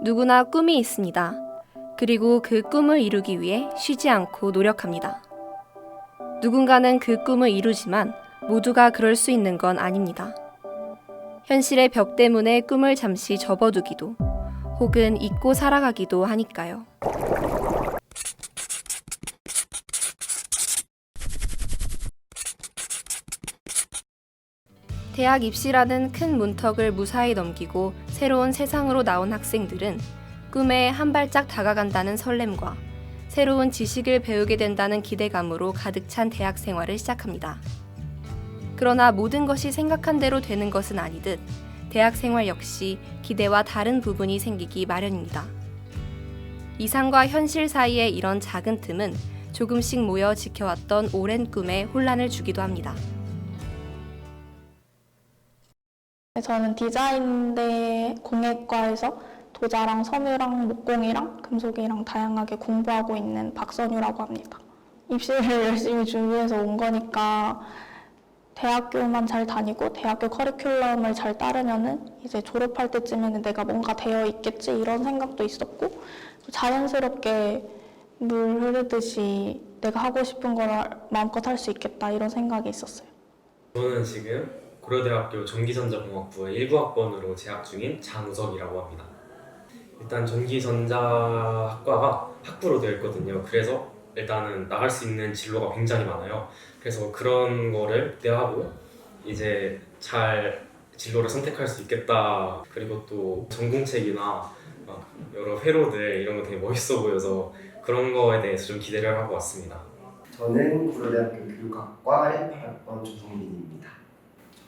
누구나 꿈이 있습니다. 그리고 그 꿈을 이루기 위해 쉬지 않고 노력합니다. 누군가는 그 꿈을 이루지만 모두가 그럴 수 있는 건 아닙니다. 현실의 벽 때문에 꿈을 잠시 접어두기도 혹은 잊고 살아가기도 하니까요. 대학 입시라는 큰 문턱을 무사히 넘기고 새로운 세상으로 나온 학생들은 꿈에 한 발짝 다가간다는 설렘과 새로운 지식을 배우게 된다는 기대감으로 가득 찬 대학 생활을 시작합니다. 그러나 모든 것이 생각한 대로 되는 것은 아니듯 대학 생활 역시 기대와 다른 부분이 생기기 마련입니다. 이상과 현실 사이의 이런 작은 틈은 조금씩 모여 지켜왔던 오랜 꿈에 혼란을 주기도 합니다. 저는 디자인대 공예과에서 도자랑 섬유랑 목공이랑 금속이랑 다양하게 공부하고 있는 박선유라고 합니다. 입시를 열심히 준비해서 온 거니까 대학교만 잘 다니고 대학교 커리큘럼을 잘 따르면은 이제 졸업할 때쯤에는 내가 뭔가 되어 있겠지 이런 생각도 있었고 자연스럽게 물 흐르듯이 내가 하고 싶은 걸 마음껏 할 수 있겠다 이런 생각이 있었어요. 저는 지금 고려대학교 전기전자공학부의 19학번으로 재학 중인 장우석이라고 합니다. 일단 전기전자학과가 학부로 되어 있거든요. 그래서 일단은 나갈 수 있는 진로가 굉장히 많아요. 그래서 그런 거를 기대하고 이제 잘 진로를 선택할 수 있겠다. 그리고 또 전공책이나 막 여러 회로들 이런 거 되게 멋있어 보여서 그런 거에 대해서 좀 기대를 하고 왔습니다. 저는 고려대학교 교육학과 18학번 조성민입니다.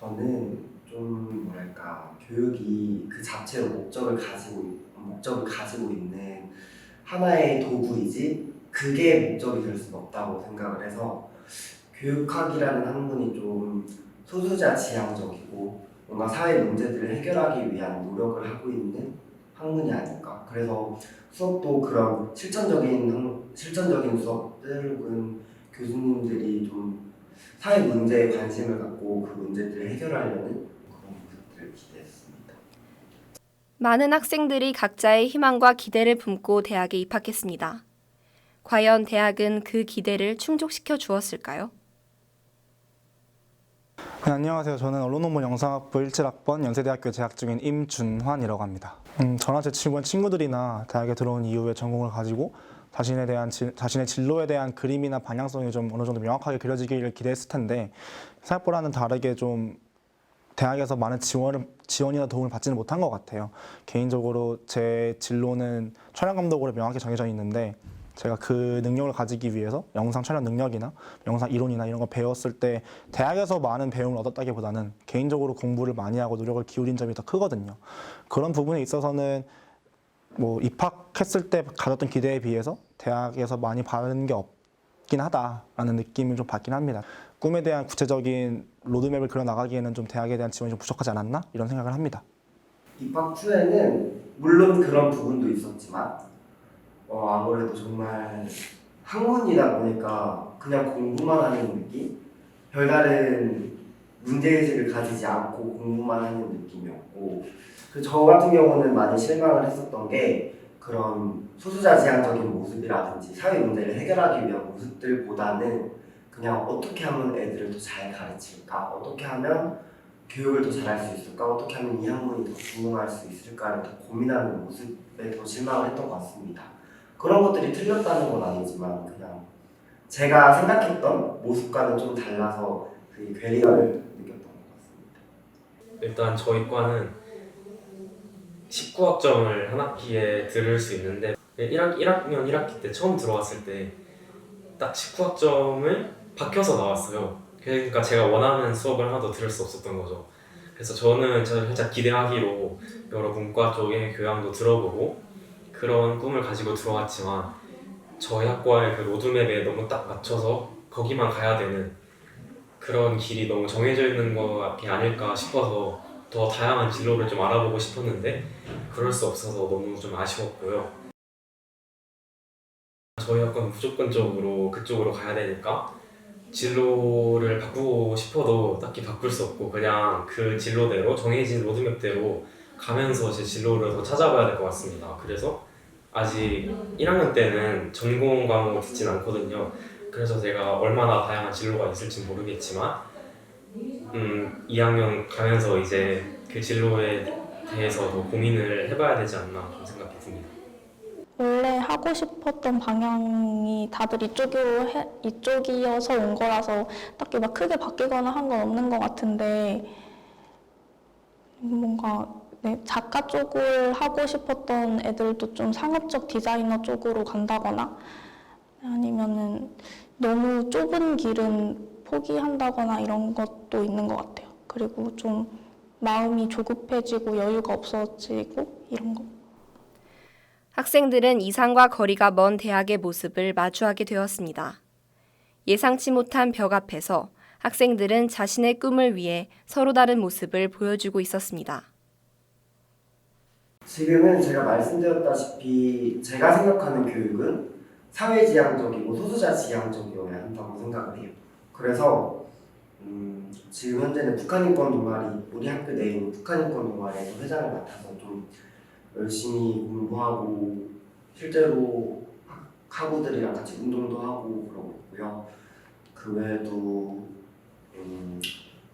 저는 좀 뭐랄까 교육이 그 자체로 목적을 가지고 있는 하나의 도구이지 그게 목적이 될 수는 없다고 생각을 해서 교육학이라는 학문이 좀 소수자 지향적이고 뭔가 사회 문제들을 해결하기 위한 노력을 하고 있는 학문이 아닐까. 그래서 수업도 그런 실전적인 수업들 혹은 교수님들이 좀 사회 문제에 관심을 갖고 그 문제들을 해결하려는 그런 모습들을 기대했습니다. 많은 학생들이 각자의 희망과 기대를 품고 대학에 입학했습니다. 과연 대학은 그 기대를 충족시켜 주었을까요? 네, 안녕하세요. 저는 언론논문 영상학부 17학번 연세대학교 재학 중인 임준환이라고 합니다. 저나 제 주변 친구들이나 대학에 들어온 이후에 전공을 가지고 자신의 진로에 대한 그림이나 방향성이 좀 어느 정도 명확하게 그려지기를 기대했을 텐데 생각보다는 다르게 좀 대학에서 많은 지원이나 도움을 받지는 못한 것 같아요. 개인적으로 제 진로는 촬영 감독으로 명확히 정해져 있는데 제가 그 능력을 가지기 위해서 영상 촬영 능력이나 영상 이론이나 이런 거 배웠을 때 대학에서 많은 배움을 얻었다기보다는 개인적으로 공부를 많이 하고 노력을 기울인 점이 더 크거든요. 그런 부분에 있어서는 뭐 입학했을 때 가졌던 기대에 비해서 대학에서 많이 받은 게 없긴 하다라는 느낌을 좀 받긴 합니다. 꿈에 대한 구체적인 로드맵을 그려 나가기에는 좀 대학에 대한 지원이 좀 부족하지 않았나 이런 생각을 합니다. 입학 후에는 물론 그런 부분도 있었지만 아무래도 정말 학문이다 보니까 그냥 공부만 하는 느낌? 별다른 문제의식을 가지지 않고 공부만 하는 느낌이었고 저 같은 경우는 많이 실망을 했었던 게 그런 소수자 지향적인 모습이라든지 사회 문제를 해결하기 위한 모습들보다는 그냥 어떻게 하면 애들을 더 잘 가르칠까? 어떻게 하면 교육을 더 잘할 수 있을까? 어떻게 하면 이 학문이 더 중용할 수 있을까를 더 고민하는 모습에 더 실망을 했던 것 같습니다. 그런 것들이 틀렸다는 건 아니지만 그냥 제가 생각했던 모습과는 좀 달라서 그 괴리감을 느꼈던 것 같습니다. 일단 저희 과는 19학점을 한 학기에 들을 수 있는데 1학년 1학기 때 처음 들어왔을 때 딱 19학점을 박혀서 나왔어요. 그러니까 제가 원하는 수업을 하나도 들을 수 없었던 거죠. 그래서 저는 살짝 기대하기로 여러 문과 쪽의 교양도 들어보고 그런 꿈을 가지고 들어왔지만 저희 학과의 그 로드맵에 너무 딱 맞춰서 거기만 가야 되는 그런 길이 너무 정해져 있는 것이 아닐까 싶어서 더 다양한 진로를 좀 알아보고 싶었는데 그럴 수 없어서 너무 좀 아쉬웠고요. 저희 학과는 무조건적으로 그쪽으로 가야 되니까 진로를 바꾸고 싶어도 딱히 바꿀 수 없고 그냥 그 진로대로 정해진 로드맵대로 가면서 제 진로를 더 찾아봐야 될 것 같습니다. 그래서 아직 1학년 때는 전공 과목을 듣진 않거든요. 그래서 제가 얼마나 다양한 진로가 있을지 모르겠지만 2학년 가면서 이제 그 진로에 대해서 더 고민을 해봐야 되지 않나 그런 생각이 듭니다. 원래 하고 싶었던 방향이 다들 이쪽이어서 온 거라서 딱히 막 크게 바뀌거나 한 건 없는 것 같은데 뭔가 작가 쪽을 하고 싶었던 애들도 좀 상업적 디자이너 쪽으로 간다거나 아니면은 너무 좁은 길은 포기한다거나 이런 것도 있는 것 같아요. 그리고 좀 마음이 조급해지고 여유가 없어지고 이런 거. 학생들은 이상과 거리가 먼 대학의 모습을 마주하게 되었습니다. 예상치 못한 벽 앞에서 학생들은 자신의 꿈을 위해 서로 다른 모습을 보여주고 있었습니다. 지금은 제가 말씀드렸다시피 제가 생각하는 교육은 사회지향적이고 소수자 지향적이어야 한다고 생각을 해요. 그래서 지금 현재는 북한인권 동아리, 우리 학교 내에 있는 북한인권 동아리에서 회장을 맡아서 좀 열심히 공부하고 실제로 학우들이랑 같이 운동도 하고 그러고 있고요. 그 외에도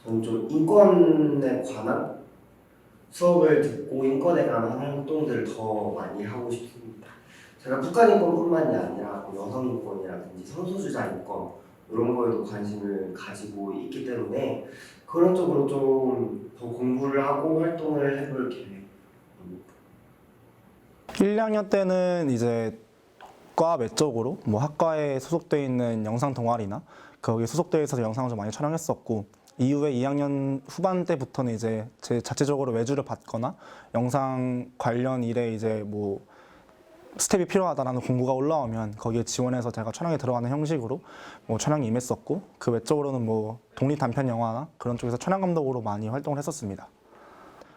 저는 좀 인권에 관한 수업을 듣고 인권에 관한 활동들을 더 많이 하고 싶습니다. 제가 북한인권뿐만이 아니라 여성인권이라든지 성소수자 인권 이런 거에도 관심을 가지고 있기 때문에 그런 쪽으로 좀 더 공부를 하고 활동을 해볼 계획입니다. 1학년 때는 이제 과 외적으로 뭐 학과에 소속되어 있는 영상 동아리나 거기에 소속되어 있어서 영상을 좀 많이 촬영했었고 이후에 2학년 후반 때부터는 이제 제 자체적으로 외주를 받거나 영상 관련 일에 이제 뭐 스텝이 필요하다라는 공고가 올라오면 거기에 지원해서 제가 촬영에 들어가는 형식으로 뭐 촬영에 임했었고 그 외적으로는 뭐 독립 단편 영화나 그런 쪽에서 촬영 감독으로 많이 활동을 했었습니다.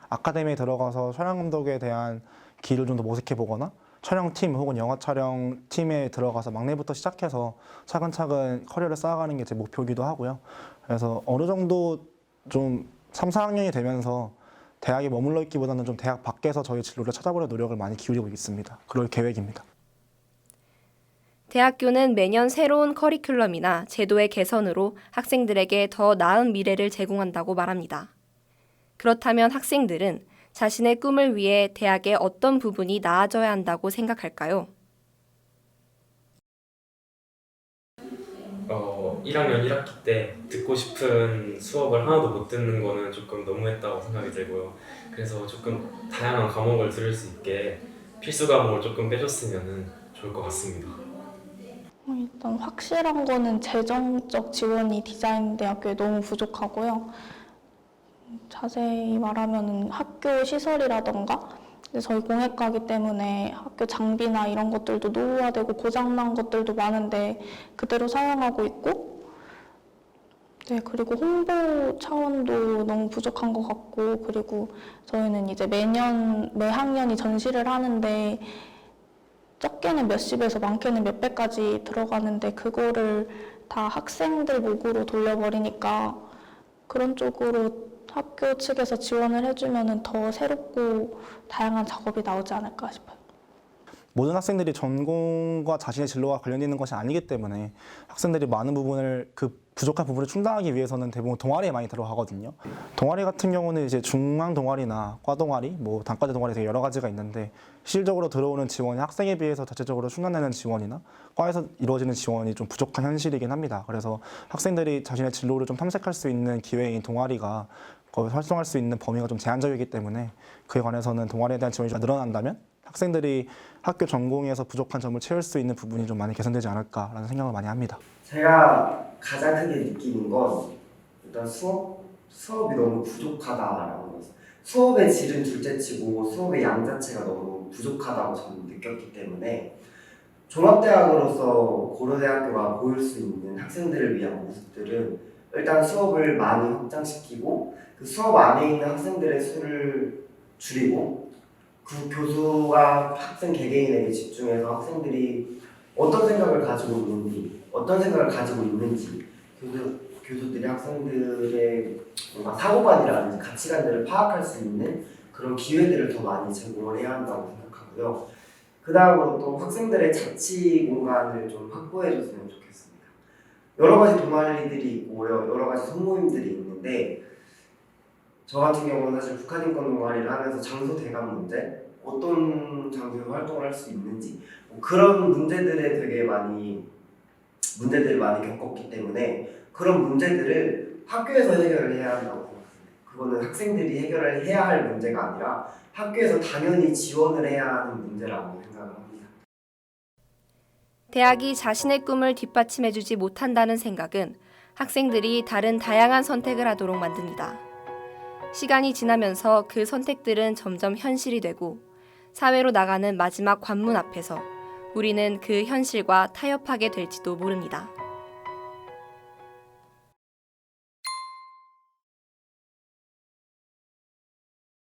아카데미에 들어가서 촬영 감독에 대한 길을 좀 더 모색해 보거나 촬영팀 혹은 영화 촬영 팀에 들어가서 막내부터 시작해서 차근차근 커리어를 쌓아가는 게 제 목표이기도 하고요. 그래서 어느 정도 좀 3, 4학년이 되면서 대학에 머물러 있기보다는 좀 대학 밖에서 저희 진로를 찾아보려 노력을 많이 기울이고 있습니다. 그럴 계획입니다. 대학교는 매년 새로운 커리큘럼이나 제도의 개선으로 학생들에게 더 나은 미래를 제공한다고 말합니다. 그렇다면 학생들은 자신의 꿈을 위해 대학의 어떤 부분이 나아져야 한다고 생각할까요? 1학년 1학기 때 듣고 싶은 수업을 하나도 못 듣는 거는 조금 너무했다고 생각이 들고요. 그래서 조금 다양한 과목을 들을 수 있게 필수 과목을 조금 빼줬으면 좋을 것 같습니다. 일단 확실한 거는 재정적 지원이 디자인 대학교에 너무 부족하고요. 자세히 말하면 학교 시설이라던가 저희 공학과이기 때문에 학교 장비나 이런 것들도 노후화되고 고장난 것들도 많은데 그대로 사용하고 있고 그리고 홍보 차원도 너무 부족한 것 같고 그리고 저희는 이제 매 학년이 전시를 하는데 적게는 몇십에서 많게는 몇 배까지 들어가는데 그거를 다 학생들 목으로 돌려버리니까 그런 쪽으로 학교 측에서 지원을 해주면 더 새롭고 다양한 작업이 나오지 않을까 싶어요. 모든 학생들이 전공과 자신의 진로와 관련 있는 것이 아니기 때문에 학생들이 많은 부분을 그 부족한 부분을 충당하기 위해서는 대부분 동아리에 많이 들어가거든요. 동아리 같은 경우는 이제 중앙 동아리나 과 동아리, 뭐 단과제 동아리 되게 여러 가지가 있는데 실질적으로 들어오는 지원이 학생에 비해서 자체적으로 충당되는 지원이나 과에서 이루어지는 지원이 좀 부족한 현실이긴 합니다. 그래서 학생들이 자신의 진로를 좀 탐색할 수 있는 기회인 동아리가 거기서 활동할 수 있는 범위가 좀 제한적이기 때문에 그에 관해서는 동아리에 대한 지원이 좀 늘어난다면 학생들이 학교 전공에서 부족한 점을 채울 수 있는 부분이 좀 많이 개선되지 않을까라는 생각을 많이 합니다. 제가 가장 크게 느끼는 건 일단 수업이 너무 부족하다라는 거죠. 수업의 질은 둘째치고 수업의 양 자체가 너무 부족하다고 저는 느꼈기 때문에 종합대학으로서 고려대학교가 보일 수 있는 학생들을 위한 모습들은 일단 수업을 많이 확장시키고 그 수업 안에 있는 학생들의 수를 줄이고 그 교수가 학생 개개인에게 집중해서 학생들이 어떤 생각을 가지고 있는지 교수들이 학생들의 뭔가 사고관이라든지 가치관들을 파악할 수 있는 그런 기회들을 더 많이 제공을 해야 한다고 생각하고요. 그 다음으로 또 학생들의 자치 공간을 좀 확보해 줬으면 좋겠습니다. 여러 가지 동아리들이 있고 여러 가지 소모임들이 있는데 저 같은 경우는 사실 북한인권 동아리를 하면서 장소 대관 문제, 어떤 장소에서 활동을 할 수 있는지 그런 문제들을 많이 겪었기 때문에 그런 문제들을 학교에서 해결을 해야 한다고 생각합니다. 그거는 학생들이 해결을 해야 할 문제가 아니라 학교에서 당연히 지원을 해야 하는 문제라고 생각을 합니다. 대학이 자신의 꿈을 뒷받침해주지 못한다는 생각은 학생들이 다른 다양한 선택을 하도록 만듭니다. 시간이 지나면서 그 선택들은 점점 현실이 되고 사회로 나가는 마지막 관문 앞에서 우리는 그 현실과 타협하게 될지도 모릅니다.